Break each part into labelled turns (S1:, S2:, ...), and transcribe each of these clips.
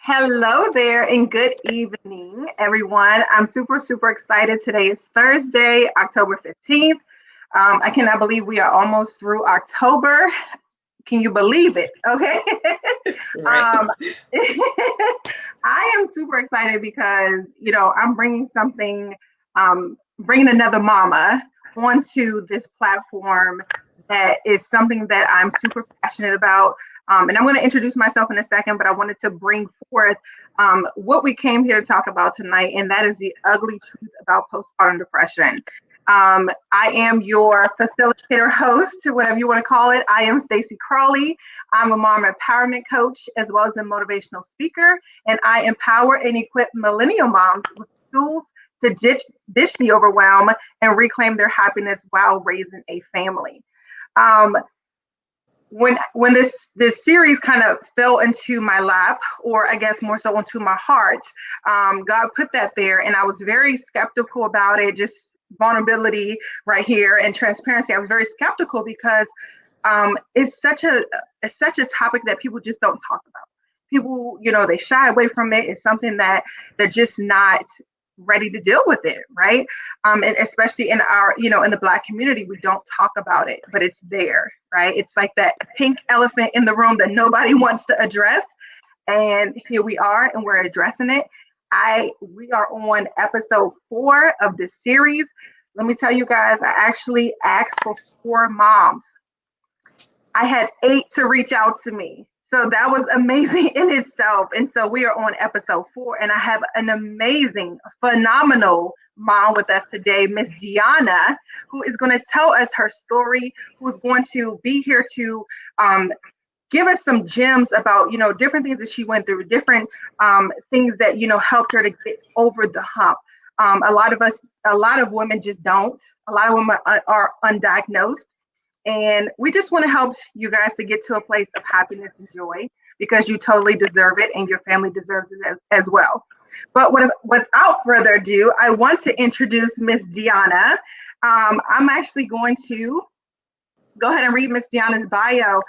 S1: Hello there and good evening, everyone. I'm super excited. Today is Thursday, October 15th. I cannot believe we are almost through October. Can you believe it? Okay.
S2: Right.
S1: um, I am super excited because, I'm bringing bringing another mama onto this platform that is something that I'm super passionate about. And I'm going to introduce myself in a second, but I wanted to bring forth what we came here to talk about tonight, and that is the ugly truth about postpartum depression. I am your facilitator host, whatever you want to call it. I am Stacey Crawley. I'm a mom empowerment coach as well as a motivational speaker, and I empower and equip millennial moms with tools to ditch the overwhelm and reclaim their happiness while raising a family. Um, when this series kind of fell into my lap, or I guess more so into my heart, God put that there, and I was very skeptical about it. Just vulnerability right here and transparency. I was very skeptical because it's such a topic that people just don't talk about. People, they shy away from it. It's something that they're just not ready to deal with it, right? And especially in our, in the Black community, we don't talk about it, but it's there, right? It's like that pink elephant in the room that nobody wants to address. And here we are, and we're addressing it. We are on episode 4 of this series. Let me tell you guys, I actually asked for 4 moms. I had 8 to reach out to me. So that was amazing in itself. And so we are on episode 4, and I have an amazing, phenomenal mom with us today, Miss DeAnna, who is going to tell us her story, who's going to be here to give us some gems about, different things that she went through, different things that, helped her to get over the hump. A lot of women just don't. A lot of women are undiagnosed. And we just want to help you guys to get to a place of happiness and joy because you totally deserve it and your family deserves it as well. But without further ado, I want to introduce Miss DeAnna. I'm actually going to go ahead and read Miss DeAnna's bio.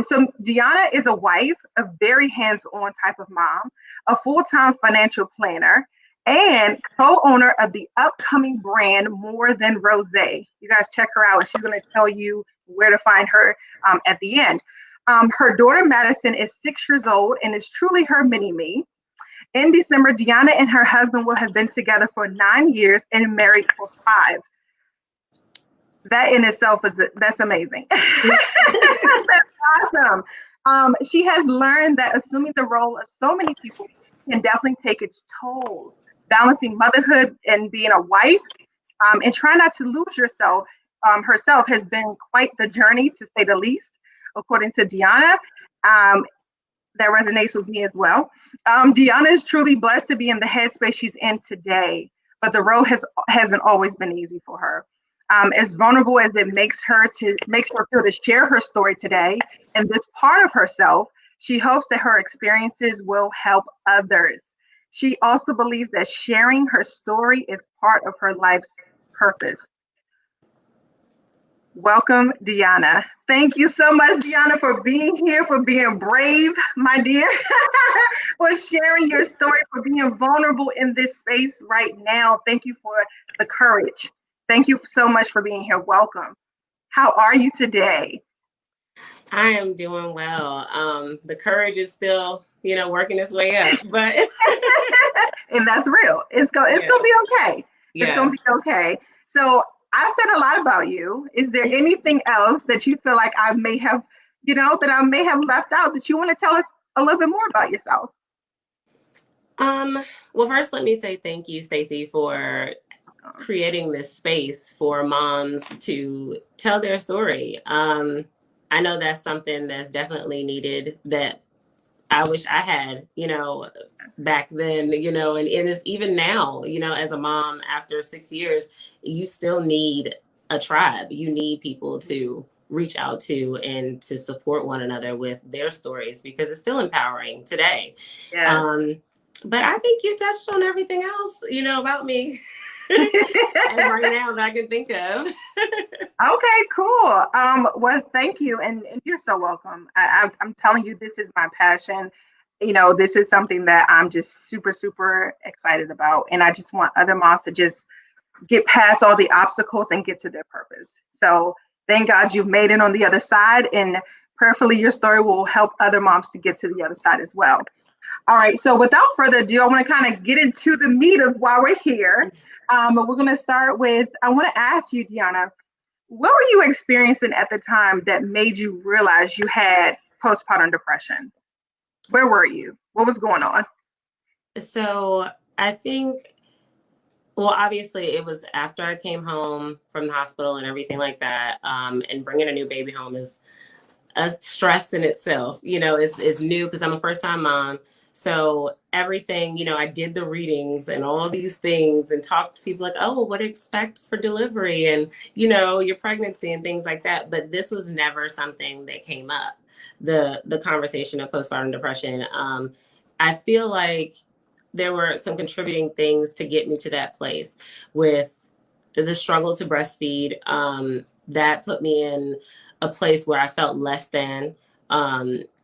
S1: So DeAnna is a wife, a very hands-on type of mom, a full-time financial planner, and co-owner of the upcoming brand More Than Rosé. You guys check her out, and she's going to tell you where to find her at the end. Her daughter Madison is 6 years old and is truly her mini-me. In December, DeAnna and her husband will have been together for 9 years and married for 5. That in itself that's amazing. That's awesome. She has learned that assuming the role of so many people can definitely take its toll. Balancing motherhood and being a wife, and try not to lose yourself herself has been quite the journey, to say the least, according to DeAnna. That resonates with me as well. DeAnna is truly blessed to be in the headspace she's in today, but the road hasn't always been easy for her. As vulnerable as it makes her feel to share her story today and this part of herself, she hopes that her experiences will help others. She also believes that sharing her story is part of her life's purpose. Welcome, DeAnna. Thank you so much, DeAnna, for being here, for being brave, my dear, for sharing your story, for being vulnerable in this space right now. Thank you for the courage. Thank you so much for being here. Welcome. How are you today?
S2: I am doing well. The courage is still, working its way up, but
S1: And that's real. It's gonna be okay. It's gonna
S2: yes.
S1: be okay. So I've said a lot about you. Is there anything else that you feel like I may have, that I may have left out that you want to tell us a little bit more about yourself?
S2: Well, first, let me say thank you, Stacey, for creating this space for moms to tell their story. I know that's something that's definitely needed that I wish I had, back then, and it's even now, as a mom after 6 years, you still need a tribe. You need people to reach out to and to support one another with their stories because it's still empowering today.
S1: Yes.
S2: But I think you touched on everything else, about me. As right now that I can think of.
S1: Okay, cool. Well, thank you, and you're so welcome. I'm telling you, this is my passion. this is something that I'm just super, super excited about. And I just want other moms to just get past all the obstacles and get to their purpose. So thank God you've made it on the other side. And prayerfully, your story will help other moms to get to the other side as well. All right. So without further ado, I want to kind of get into the meat of why we're here. We're going to start with, I want to ask you, DeAnna, what were you experiencing at the time that made you realize you had postpartum depression? Where were you? What was going on?
S2: So I think, well, obviously it was after I came home from the hospital and everything like that. And bringing a new baby home is a stress in itself, is new because I'm a first time mom. So everything, I did the readings and all these things and talked to people like, oh, what to expect for delivery and, your pregnancy and things like that. But this was never something that came up, the conversation of postpartum depression. I feel like there were some contributing things to get me to that place with the struggle to breastfeed. That put me in a place where I felt less than.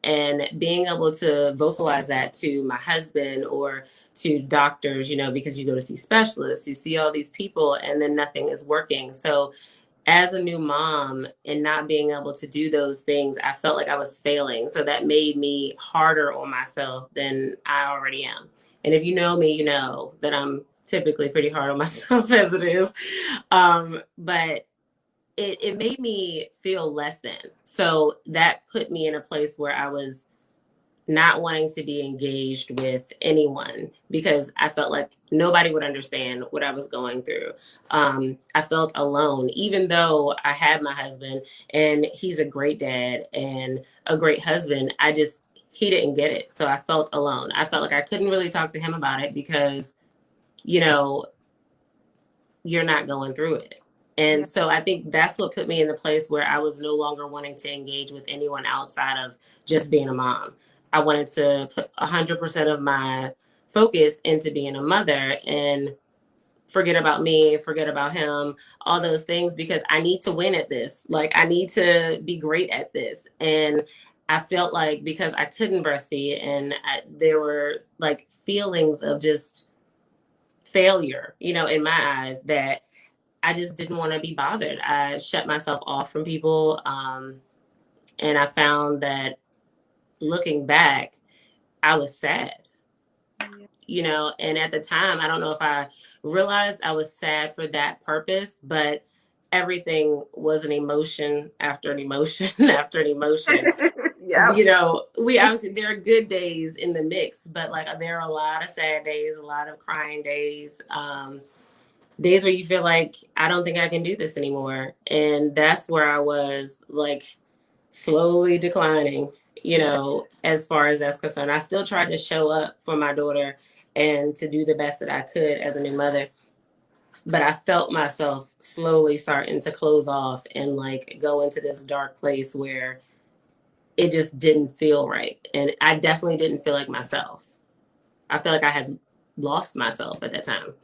S2: And being able to vocalize that to my husband or to doctors, because you go to see specialists, you see all these people, and then nothing is working. So as a new mom and not being able to do those things, I felt like I was failing. So that made me harder on myself than I already am. And if you know me, you know that I'm typically pretty hard on myself as it is. But it made me feel less than. So that put me in a place where I was not wanting to be engaged with anyone because I felt like nobody would understand what I was going through. I felt alone, even though I had my husband and he's a great dad and a great husband. He didn't get it. So I felt alone. I felt like I couldn't really talk to him about it because, you're not going through it. And so I think that's what put me in the place where I was no longer wanting to engage with anyone outside of just being a mom. I wanted to put 100% of my focus into being a mother and forget about me, forget about him, all those things, because I need to win at this. Like, I need to be great at this. And I felt like because I couldn't breastfeed and there were like feelings of just failure, in my eyes, that I just didn't want to be bothered. I shut myself off from people. And I found that looking back, I was sad, and at the time, I don't know if I realized I was sad for that purpose, but everything was an emotion after an emotion after an emotion.
S1: Yeah.
S2: We obviously, there are good days in the mix, but like there are a lot of sad days, a lot of crying days. Days where you feel like I don't think I can do this anymore. And that's where I was like slowly declining, as far as that's concerned. I still tried to show up for my daughter and to do the best that I could as a new mother. But I felt myself slowly starting to close off and like go into this dark place where it just didn't feel right. And I definitely didn't feel like myself. I feel like I had lost myself at that time.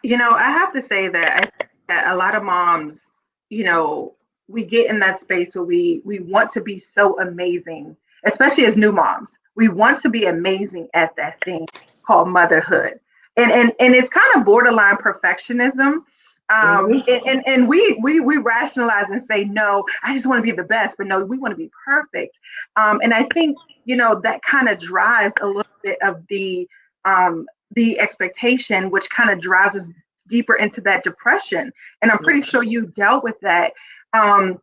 S1: I have to say that I think that a lot of moms, we get in that space where we want to be so amazing, especially as new moms. We want to be amazing at that thing called motherhood. And it's kind of borderline perfectionism. And we rationalize and say, no, I just want to be the best, but no, we want to be perfect. And I think, that kind of drives a little bit of the expectation, which kind of drives us deeper into that depression. And I'm pretty sure you dealt with that. And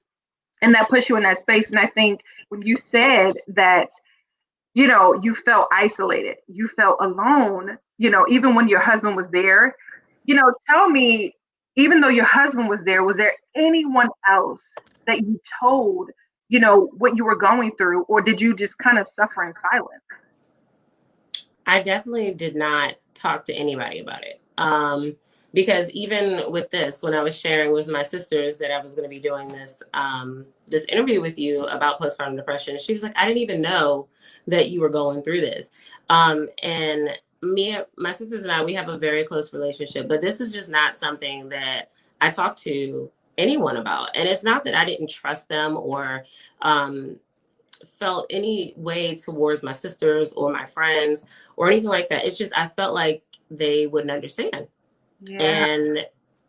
S1: that puts you in that space. And I think when you said that, you felt isolated, you felt alone, even when your husband was there, tell me, even though your husband was there anyone else that you told, what you were going through, or did you just kind of suffer in silence?
S2: I definitely did not talk to anybody about it. Because even with this, when I was sharing with my sisters that I was going to be doing this interview with you about postpartum depression, she was like, I didn't even know that you were going through this. And my sisters and I, we have a very close relationship, but this is just not something that I talk to anyone about. And it's not that I didn't trust them or felt any way towards my sisters or my friends or anything like that. It's just, I felt like they wouldn't understand.
S1: Yeah.
S2: And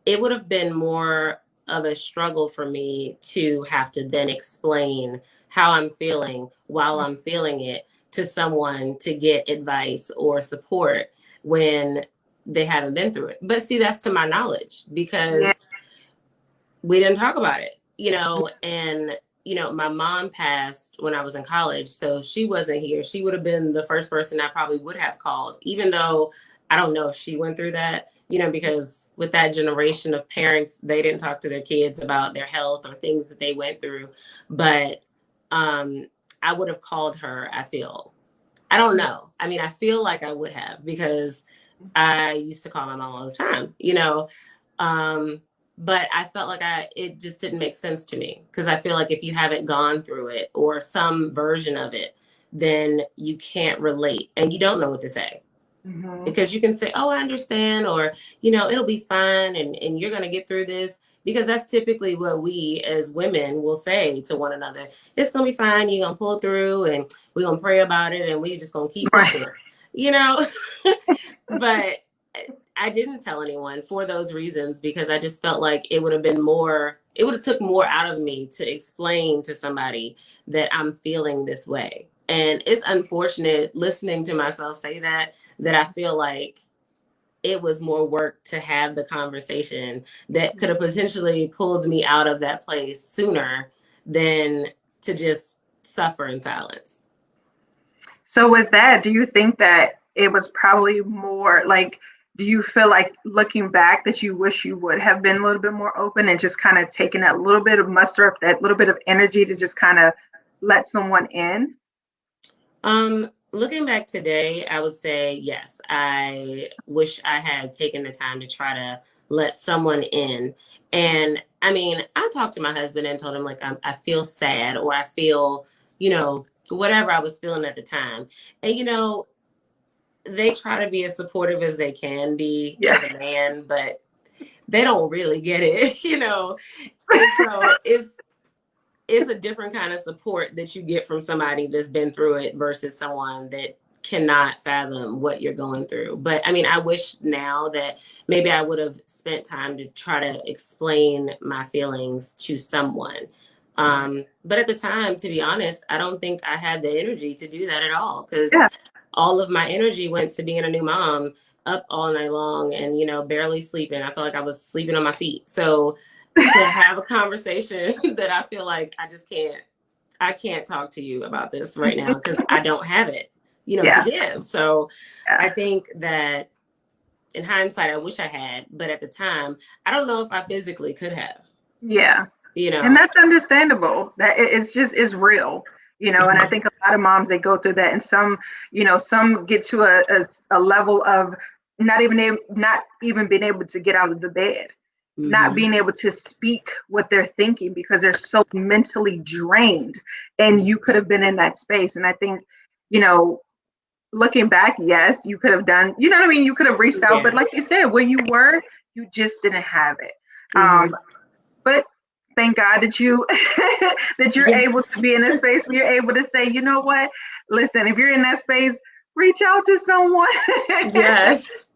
S2: it would have been more of a struggle for me to have to then explain how I'm feeling while I'm feeling it to someone to get advice or support when they haven't been through it. But see, that's to my knowledge
S1: Yeah.
S2: because we didn't talk about it, you know, and you know, my mom passed when I was in college, so she wasn't here. She would have been the first person I probably would have called, even though I don't know if she went through that, you know, because with that generation of parents, they didn't talk to their kids about their health or things that they went through. But um, I would have called her, I feel. I don't know. I mean, I feel like I would have because I used to call my mom all the time, you know. Um, but I felt like it just didn't make sense to me because I feel like if you haven't gone through it or some version of it, then you can't relate and you don't know what to say.
S1: Mm-hmm.
S2: Because you can say, oh, I understand, or, you know, it'll be fine and you're going to get through this. Because that's typically what we as women will say to one another. It's going to be fine. You're going to pull through and we're going to pray about it and we're just going to keep
S1: Right.
S2: pushing, you know? But I didn't tell anyone for those reasons because I just felt like it would have been more, it would have took more out of me to explain to somebody that I'm feeling this way. And it's unfortunate listening to myself say that I feel like it was more work to have the conversation that could have potentially pulled me out of that place sooner than to just suffer in silence.
S1: So with that, do you think that it was probably more like, do you feel like looking back that you wish you would have been a little bit more open and just kind of taken that little bit of muster up, that little bit of energy to just kind of let someone in?
S2: Looking back today, I would say yes. I wish I had taken the time to try to let someone in. And I mean, I talked to my husband and told him like I feel sad or I feel, you know, whatever I was feeling at the time. And you know, they try to be as supportive as they can be
S1: Yeah.
S2: as a man, but they don't really get it, you know. And so it's a different kind of support that you get from somebody that's been through it versus someone that cannot fathom what you're going through. But I mean, I wish now that maybe I would have spent time to try to explain my feelings to someone. But at the time, to be honest, I don't think I had the energy to do that at all because
S1: Yeah.
S2: all of my energy went to being a new mom, up all night long and, you know, barely sleeping. I felt like I was sleeping on my feet. So to have a conversation that I feel like I can't talk to you about this right now because I don't have it, you know, to
S1: Yeah.
S2: give. So I
S1: Yeah.
S2: think that in hindsight, I wish I had, but at the time, I don't know if I physically could have,
S1: Yeah.
S2: you
S1: And
S2: know.
S1: that's understandable. That it's just it's real, and I
S2: Mhm.
S1: think a lot of moms they go through that, and some, some get to a level of not even being able to get out of the bed, not
S2: Mhm.
S1: being able to speak what they're thinking because they're so mentally drained. And you could have been in that space, and I think, you know, looking back, yes, you could have done, what I mean, you could have reached out, but
S2: Yeah.
S1: like you said, where you were, you just didn't have it.
S2: Mhm.
S1: But thank God that you that you're able to
S2: Yes.
S1: be in a space where you're able to say, you know what? Listen, if you're in that space, reach out to someone.
S2: Yes.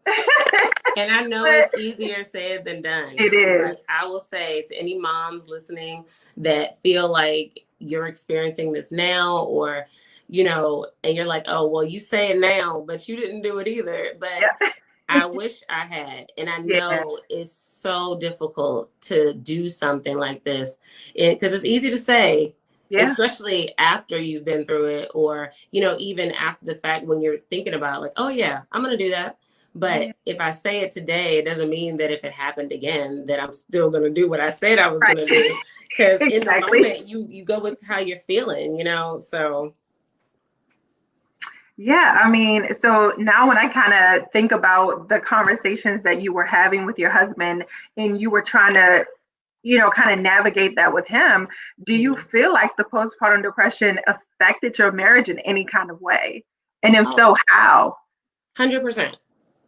S2: And I know
S1: But
S2: it's easier said than done.
S1: it is.
S2: Like I will say to any moms listening that feel like you're experiencing this now or you know, and you're like, oh, well, you say it now, but you didn't do it either. But
S1: Yeah.
S2: I wish I had. And I
S1: Yeah.
S2: know it's so difficult to do something like this because it's easy to say,
S1: Yeah.
S2: especially after you've been through it, or, you know, even after the fact when you're thinking about, like, oh, yeah, I'm going to do that.
S1: Yeah.
S2: But if I say it today, it doesn't mean that if it happened again, that I'm still going to do what I said I was going to
S1: Right.
S2: do. Because in the
S1: Exactly.
S2: moment, you go with how you're feeling, you know? So,
S1: Yeah, I mean, so now when I kind of think about the conversations that you were having with your husband and you were trying to, kind of navigate that with him, do you
S2: mhm.
S1: feel like the postpartum depression affected your marriage in any kind of way? And if
S2: Oh,
S1: so, how?
S2: 100%.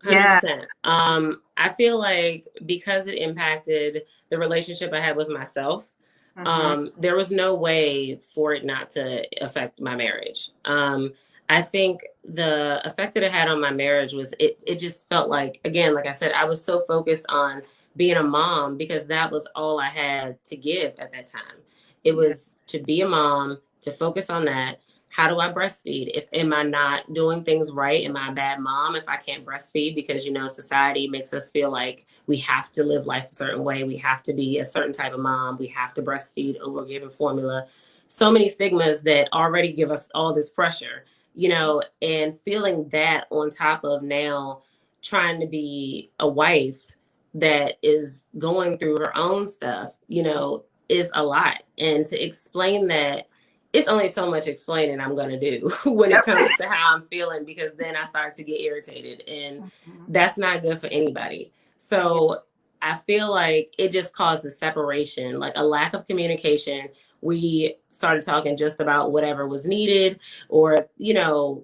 S1: Yeah.
S2: 100%. I feel like because it impacted the relationship I had with myself, There was no way for it not to affect my marriage. I think the effect that it had on my marriage was it just felt like, again, like I said, I was so focused on being a mom because that was all I had to give at that time. It was to be a mom, to focus on that. How do I breastfeed? If am I not doing things right? Am I a bad mom if I can't breastfeed? Because, you know, society makes us feel like we have to live life a certain way. We have to be a certain type of mom. We have to breastfeed over giving formula. So many stigmas that already give us all this pressure, you know, and feeling that on top of now trying to be a wife that is going through her own stuff, you know, is a lot. And to explain that, it's only so much explaining I'm going to do when it comes to how I'm feeling, because then I start to get irritated, and that's not good for anybody. So I feel like it just caused a separation, like a lack of communication. We started talking just about whatever was needed, or, you know,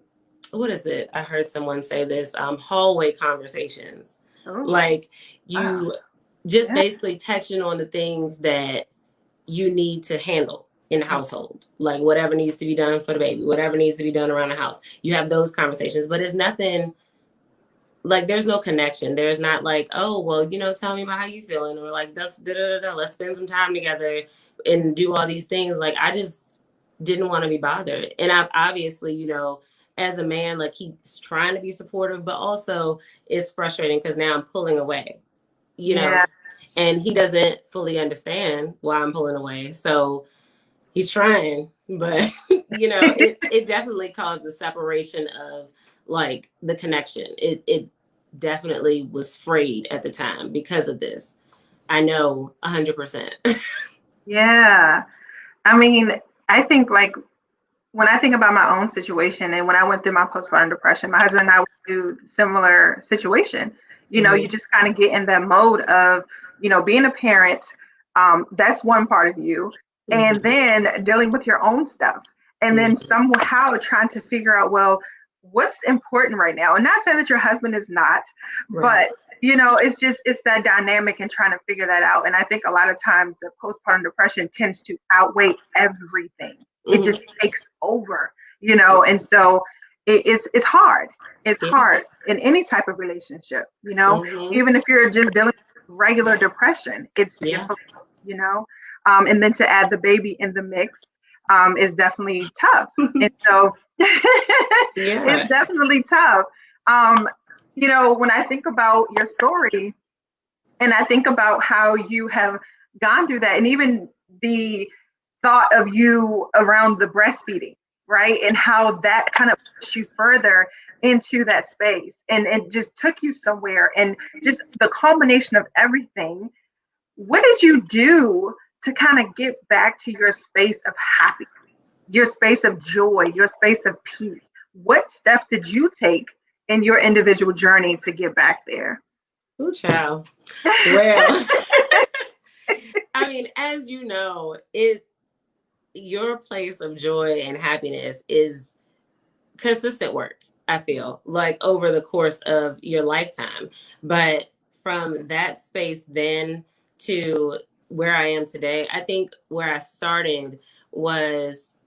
S2: what is it? I heard someone say this, hallway conversations. Like you just basically touching on the things that you need to handle in the household, like whatever needs to be done for the baby, whatever needs to be done around the house. You have those conversations, but it's nothing like, there's no connection. There's not like, oh, well, you know, tell me about how you feeling, or like, let's spend some time together and do all these things. Like, I just didn't want to be bothered. And I've obviously, you know, as a man, like, he's trying to be supportive, but also it's frustrating because now I'm pulling away, you know, and he doesn't fully understand why I'm pulling away. So he's trying, but you know, it definitely caused a separation of like the connection. It definitely was frayed at the time because of this. I know 100%.
S1: Yeah. I mean, I think like when I think about my own situation and when I went through my postpartum depression, my husband and I went through similar situation. You know, you just kind of get in that mode of, you know, being a parent. That's one part of you. And then dealing with your own stuff. And then somehow trying to figure out, well, what's important right now? And not saying that your husband is not, but you know, it's that dynamic and trying to figure that out. And I think a lot of times the postpartum depression tends to outweigh everything. It just takes over, you know, and so it's hard. It's hard in any type of relationship, you know, even if you're just dealing with regular depression, it's difficult, you know, and then to add the baby in the mix is definitely tough. And so it's definitely tough. You know, when I think about your story and I think about how you have gone through that, and even the thought of you around the breastfeeding, right? And how that kind of pushed you further into that space and it just took you somewhere, and just the culmination of everything. What did you do to kind of get back to your space of happiness, your space of joy, your space of peace? What steps did you take in your individual journey to get back there?
S2: Ooh, child. Well, I mean, as you know, your place of joy and happiness is consistent work, I feel like, over the course of your lifetime. But from that space then to where I am today, I think where I started was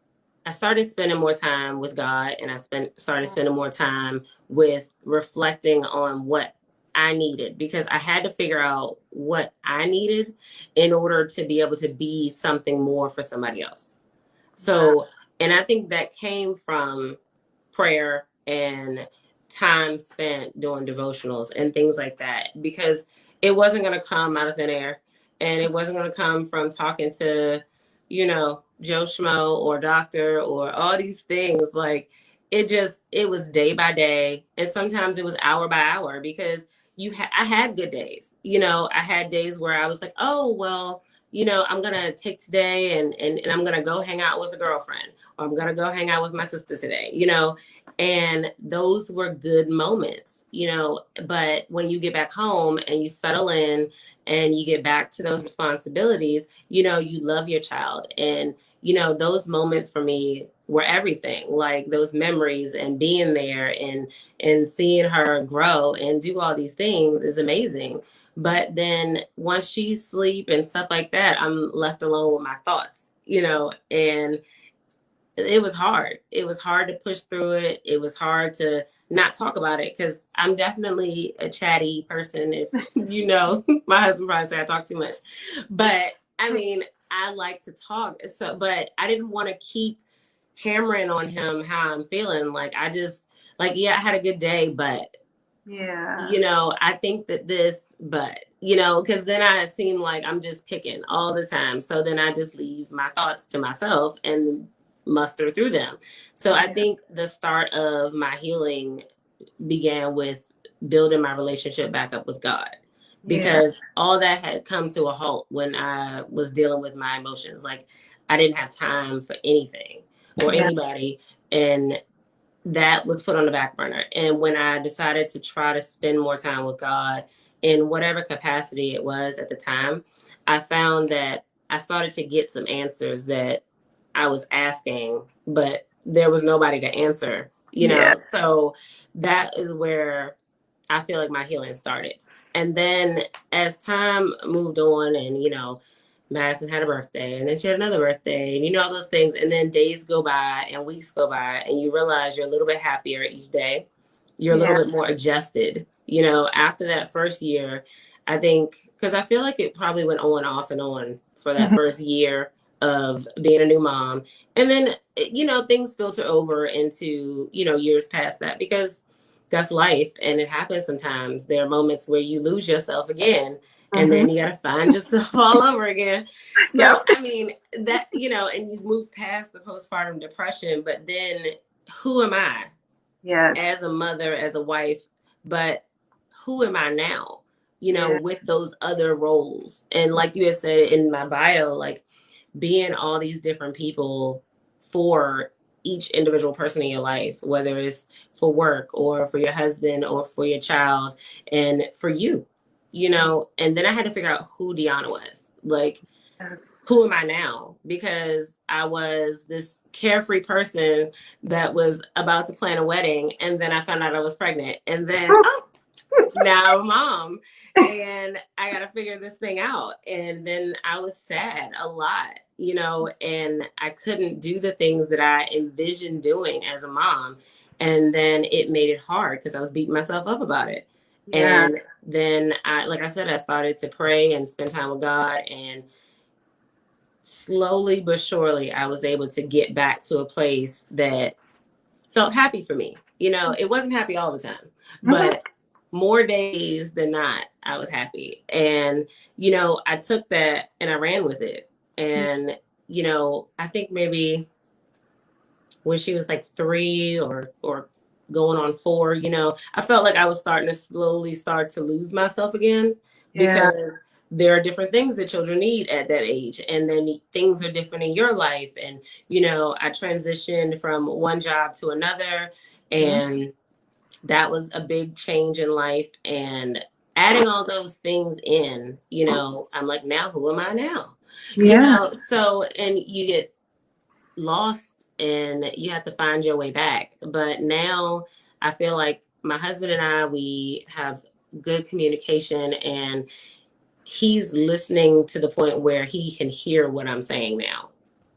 S2: I started spending more time with God, and I started spending more time with reflecting on what I needed, because I had to figure out what I needed in order to be able to be something more for somebody else. So, and I think that came from prayer and time spent doing devotionals and things like that, because it wasn't going to come out of thin air, and it wasn't going to come from talking to, you know, Joe Schmo or doctor or all these things. Like, it was day by day, and sometimes it was hour by hour, because I had good days. You know, I had days where I was like, oh, well, you know, I'm going to take today and I'm going to go hang out with a girlfriend, or I'm going to go hang out with my sister today, you know, and those were good moments, you know. But when you get back home and you settle in and you get back to those responsibilities, you know, you love your child. And, you know, those moments for me were everything. Like those memories and being there and seeing her grow and do all these things is amazing. But then once she's asleep and stuff like that, I'm left alone with my thoughts, and it was hard. It was hard to push through it. It was hard to not talk about it because I'm definitely a chatty person. If my husband probably said I talk too much, but I mean, I like to talk. So, but I didn't want to keep hammering on him how I'm feeling. Like I just yeah, I had a good day, but I think that because then I seem like I'm just picking all the time. So then I just leave my thoughts to myself and muster through them. So I think the start of my healing began with building my relationship back up with God, because all that had come to a halt when I was dealing with my emotions. Like I didn't have time for anything or anybody. And that was put on the back burner. And when I decided to try to spend more time with God in whatever capacity it was at the time, I found that I started to get some answers that I was asking, but there was nobody to answer, So that is where I feel like my healing started. And then as time moved on and, Madison had a birthday and then she had another birthday and all those things. And then days go by and weeks go by and you realize you're a little bit happier each day. You're a little bit more adjusted, after that first year. I think, because I feel like it probably went on off and on for that first year of being a new mom. And then, things filter over into, years past that, because that's life and it happens sometimes. There are moments where you lose yourself again and then you got to find yourself all over again. So, I mean, that, and you move past the postpartum depression, but then who am I as a mother, as a wife, but who am I now, with those other roles? And like you had said in my bio, like being all these different people for each individual person in your life, whether it's for work or for your husband or for your child and for you, and then I had to figure out who DeAnna was. Like, who am I now? Because I was this carefree person that was about to plan a wedding, and then I found out I was pregnant, and then now I'm a mom and I got to figure this thing out. And then I was sad a lot, and I couldn't do the things that I envisioned doing as a mom. And then it made it hard because I was beating myself up about it. And then like I said, I started to pray and spend time with God, and slowly but surely I was able to get back to a place that felt happy for me. It wasn't happy all the time, but more days than not, I was happy. And, I took that and I ran with it. And, I think maybe when she was like 3 or going on 4, I felt like I was starting to slowly start to lose myself again, because there are different things that children need at that age. And then things are different in your life. And, I transitioned from one job to another, and that was a big change in life. And adding all those things in, I'm like, now who am I now? So, and you get lost and you have to find your way back. But now I feel like my husband and I, we have good communication, and he's listening to the point where he can hear what I'm saying now.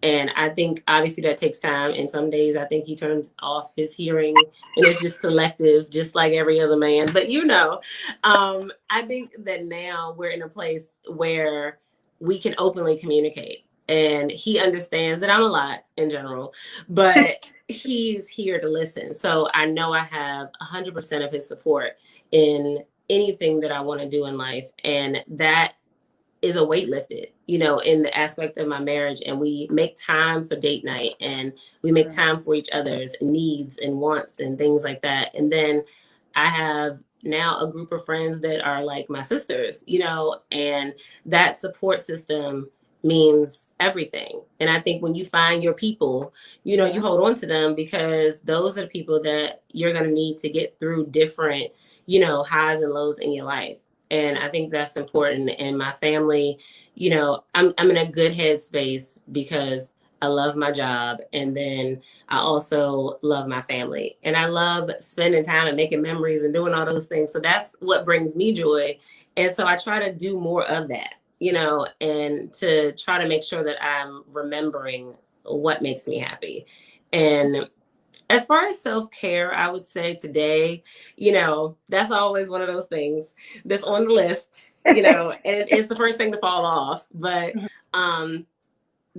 S2: And I think obviously that takes time. And some days I think he turns off his hearing and it's just selective, just like every other man. But I think that now we're in a place where we can openly communicate. And he understands that I'm a lot in general, but he's here to listen. So I know I have 100% of his support in anything that I want to do in life. And that is a weight lifted, in the aspect of my marriage. And we make time for date night, and we make time for each other's needs and wants and things like that. And then I have now a group of friends that are like my sisters, and that support system means everything. And I think when you find your people, you hold on to them, because those are the people that you're going to need to get through different, highs and lows in your life. And I think that's important. And my family, I'm in a good headspace because I love my job, and then I also love my family. And I love spending time and making memories and doing all those things. So that's what brings me joy. And so I try to do more of that, and to try to make sure that I'm remembering what makes me happy. And as far as self-care, I would say today, that's always one of those things that's on the list, and it's the first thing to fall off. But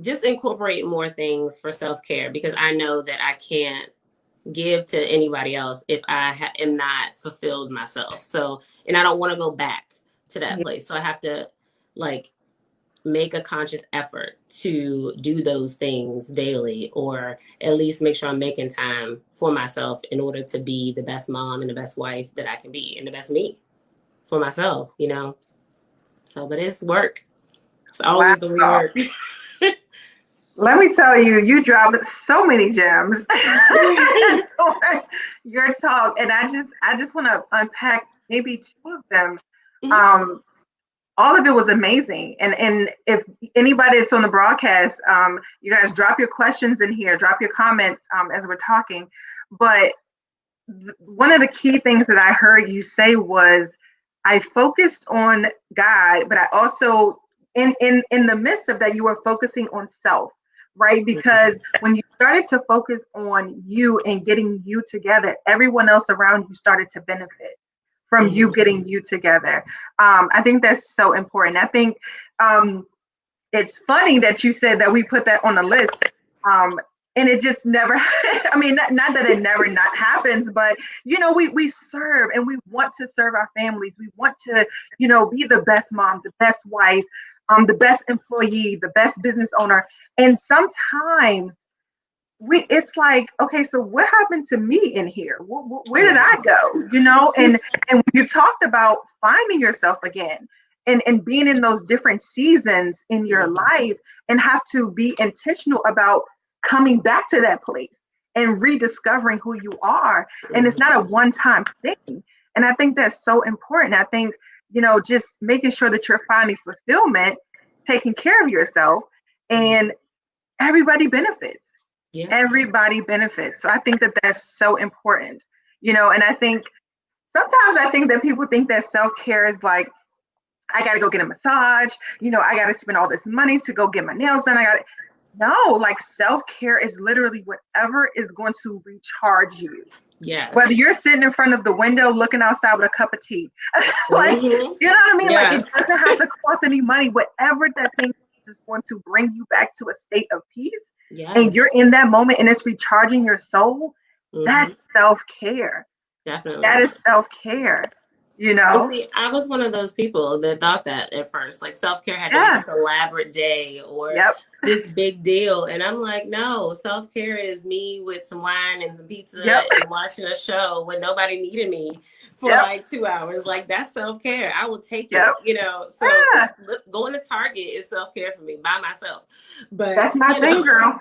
S2: just incorporate more things for self-care, because I know that I can't give to anybody else if I am not fulfilled myself. So, and I don't want to go back to that place. So I have to make a conscious effort to do those things daily, or at least make sure I'm making time for myself in order to be the best mom and the best wife that I can be, and the best me for myself, So, but it's work. It's always the work.
S1: Let me tell you, you dropped so many gems your talk, and I just want to unpack maybe two of them. All of it was amazing, and if anybody that's on the broadcast, you guys drop your questions in here, drop your comments as we're talking. But one of the key things that I heard you say was, I focused on God, but I also in the midst of that, you were focusing on self, right? Because when you started to focus on you and getting you together, everyone else around you started to benefit from you getting you together. I think that's so important. I think it's funny that you said that we put that on the list. And it just never, I mean, not that it never not happens, but, we serve, and we want to serve our families. We want to, be the best mom, the best wife, the best employee, the best business owner. And sometimes it's like, okay, so what happened to me in here? Where did I go? And you talked about finding yourself again, and being in those different seasons in your life, and have to be intentional about coming back to that place and rediscovering who you are. And it's not a one-time thing. And I think that's so important. I think, just making sure that you're finding fulfillment, taking care of yourself, and everybody benefits. Yeah. Everybody benefits. So I think that that's so important, and I think sometimes that people think that self-care is like, I got to go get a massage, I got to spend all this money to go get my nails done. No, like, self-care is literally whatever is going to recharge you. Yes. Whether you're sitting in front of the window looking outside with a cup of tea, like, you know what I mean? Yes. Like, it doesn't have to cost any money. Whatever that thing is going to bring you back to a state of peace. Yes. And you're in that moment and it's recharging your soul. That's self-care. Definitely. That is self-care.
S2: And see, I was one of those people that thought that at first, like, self-care had to be this elaborate day or this big deal. And I'm like, no, self-care is me with some wine and some pizza and watching a show with nobody needing me for like 2 hours. Like, that's self-care. I will take it, So going to Target is self-care for me by myself. But
S1: that's my thing, girl.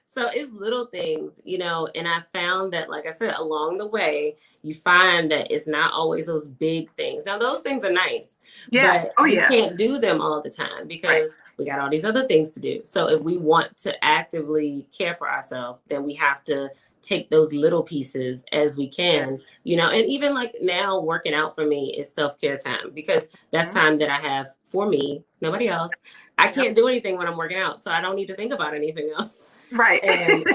S2: So it's little things, and I found that, like I said, along the way, you find that it's not always those big things. Now, those things are nice, but you can't do them all the time because we got all these other things to do. So if we want to actively care for ourselves, then we have to take those little pieces as we can, and even like now working out for me is self-care time, because that's time that I have for me, nobody else. I can't do anything when I'm working out, so I don't need to think about anything else.
S1: Right.
S2: And,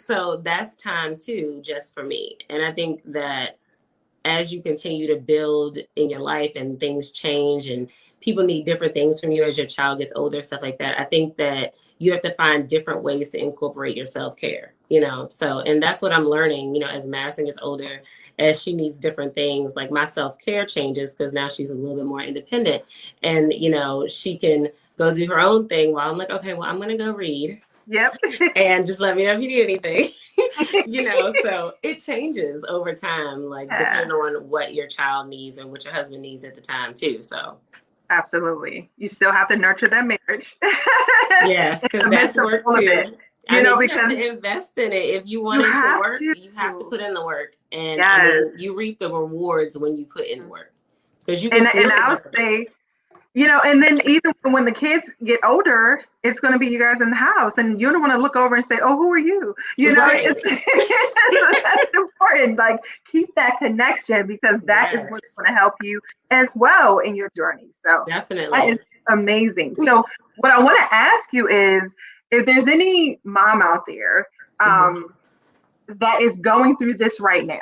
S2: so that's time too, just for me. And I think that as you continue to build in your life and things change and people need different things from you as your child gets older, stuff like that, I think that you have to find different ways to incorporate your self-care, so, and that's what I'm learning, as Madison gets older, as she needs different things, like my self-care changes because now she's a little bit more independent and, she can go do her own thing while I'm like, okay, well, I'm going to go read.
S1: Yep.
S2: And just let me know if you need anything, so it changes over time, like depending on what your child needs and what your husband needs at the time too. So
S1: absolutely. You still have to nurture that marriage.
S2: Yes, because that's work too. You have to invest in it. If you want it to work, you have to put in the work. And you reap the rewards when you put in the work. Because you can
S1: and I'll say, And then even when the kids get older, it's going to be you guys in the house, and you don't want to look over and say, "Oh, who are you?"
S2: Right.
S1: So that's important. Like, keep that connection, because that is
S2: Yes,
S1: what's going to help you as well in your journey. So that is
S2: definitely.
S1: amazing. So what I want to ask you is, if there's any mom out there
S2: Hmm.
S1: that is going through this right now,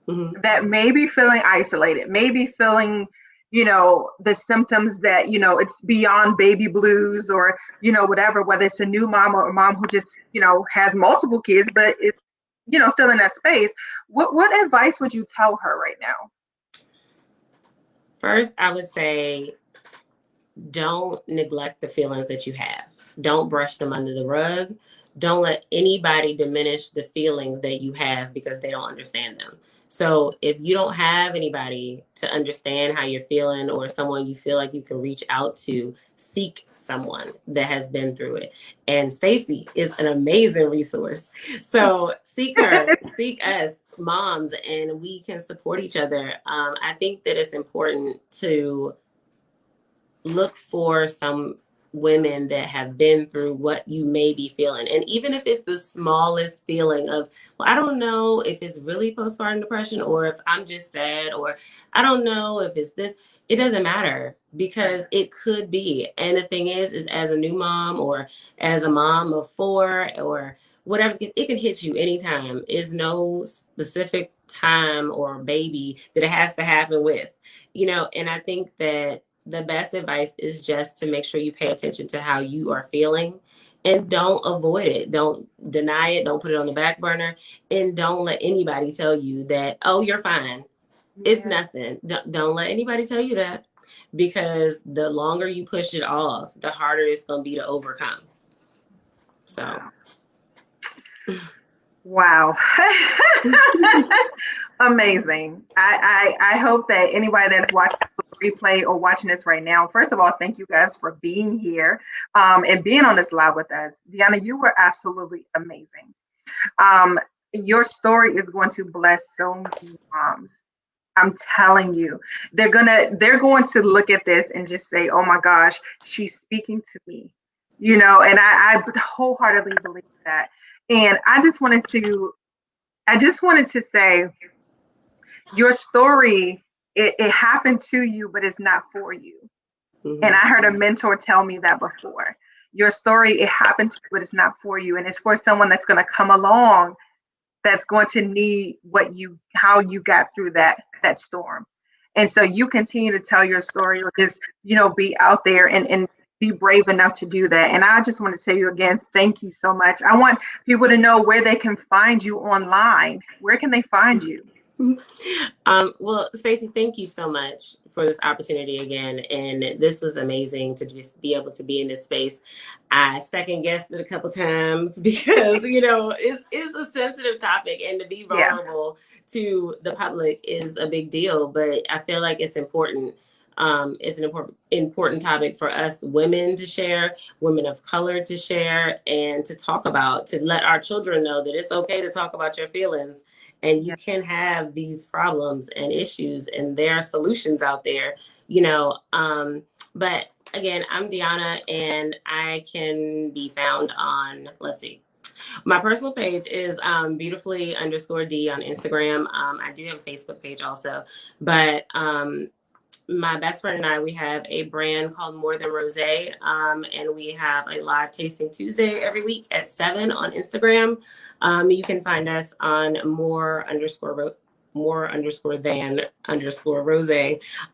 S2: Hmm.
S1: that may be feeling isolated, maybe feeling, the symptoms that, it's beyond baby blues, or, whatever, whether it's a new mom or a mom who just, has multiple kids, but it's, still in that space. What advice would you tell her right now?
S2: First, I would say don't neglect the feelings that you have. Don't brush them under the rug. Don't let anybody diminish the feelings that you have because they don't understand them. So if you don't have anybody to understand how you're feeling, or someone you feel like you can reach out to, seek someone that has been through it. And Stacey is an amazing resource. So seek her, seek us moms, and we can support each other. I think that it's important to look for some women that have been through what you may be feeling. And even if it's the smallest feeling of, well, I don't know if it's really postpartum depression, or if I'm just sad, or I don't know if it's this, it doesn't matter, because it could be. And the thing is as a new mom, or as a mom of 4, or whatever, it can hit you anytime. It's no specific time or baby that it has to happen with, and I think that the best advice is just to make sure you pay attention to how you are feeling, and don't avoid it. Don't deny it. Don't put it on the back burner, and don't let anybody tell you that, oh, you're fine. It's
S1: Yeah.
S2: nothing. Don't let anybody tell you that, because the longer you push it off, the harder it's going to be to overcome. So.
S1: Wow. Wow. Amazing. I hope that anybody that's watching the replay or watching this right now, first of all, thank you guys for being here, and being on this live with us. DeAnna, you were absolutely amazing. Um, your story is going to bless so many moms. I'm telling you, they're going to look at this and just say, "Oh my gosh, she's speaking to me," And I wholeheartedly believe that. And I just wanted to say, your story, it happened to you, but it's not for you. And
S2: Mhm.
S1: I heard a mentor tell me that before. Your story, it happened to you, but it's not for you, and it's for someone that's going to come along, that's going to need how you got through that storm. And so you continue to tell your story, or just, be out there and be brave enough to do that. And I just want to say you again, thank you so much. I want people to know where they can find you online. Where can they find you?
S2: Well, Stacey, thank you so much for this opportunity again. And this was amazing to just be able to be in this space. I second guessed it a couple times because, it's a sensitive topic, and to be
S1: Yeah.
S2: vulnerable to the public is a big deal. But I feel like it's important. It's an important topic for us women to share, women of color to share, and to talk about, to let our children know that it's okay to talk about your feelings, and you
S1: Yeah.
S2: can have these problems and issues, and there are solutions out there. But again, I'm DeAnna, and I can be found on, let's see, my personal page is beautifully underscore D on Instagram. I do have a Facebook page also, but my best friend and I, we have a brand called More Than Rosé, and we have a live tasting Tuesday every week at 7 on Instagram. You can find us on more underscore rose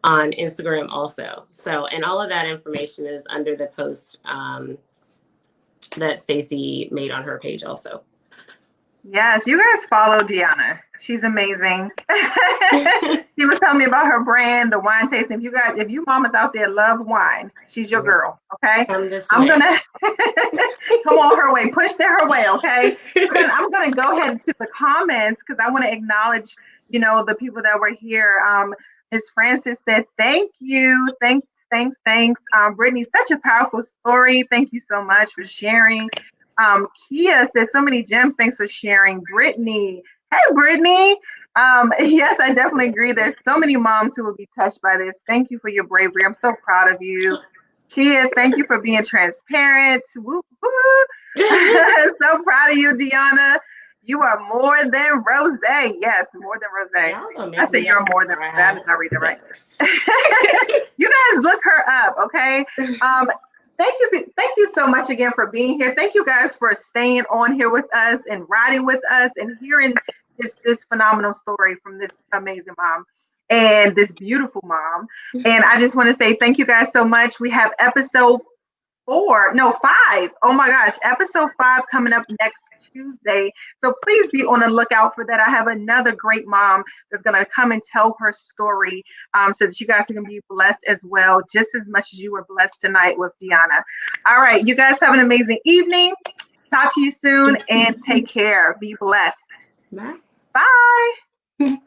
S2: on Instagram also. So, and all of that information is under the post that Stacey made on her page also.
S1: Yes, you guys follow DeAnna. She's amazing. She was telling me about her brand, the wine tasting. If you mamas out there love wine, she's your girl. Okay,
S2: Come this
S1: I'm
S2: way.
S1: gonna come on her way, push to her way. Okay, I'm gonna go ahead to the comments, because I want to acknowledge, the people that were here. Ms. Francis said, "Thank you, thanks. Brittany, such a powerful story. Thank you so much for sharing." Kia said, "So many gems. Thanks for sharing." Brittany Hey, Brittany. Yes, I definitely agree. There's so many moms who will be touched by this. Thank you for your bravery. I'm so proud of you. Kia, thank you for being transparent. Woo, woo. So proud of you, DeAnna. You are more than rosé. Yes, more than rosé.
S2: Y'all gonna
S1: I
S2: make
S1: say
S2: me
S1: you're
S2: up
S1: more than
S2: before I
S1: rosé. I
S2: have
S1: did not read it right.
S2: feathers.
S1: You guys look her up, okay? Thank you so much again for being here. Thank you guys for staying on here with us and riding with us and hearing this phenomenal story from this amazing mom and this beautiful mom. And I just want to say thank you guys so much. We have episode 4, no 5. Oh my gosh, episode 5 coming up next Tuesday. So please be on the lookout for that. I have another great mom that's going to come and tell her story, so that you guys can be blessed as well, just as much as you were blessed tonight with DeAnna. All right, you guys have an amazing evening. Talk to you soon and take care. Be blessed.
S2: Bye.
S1: Bye.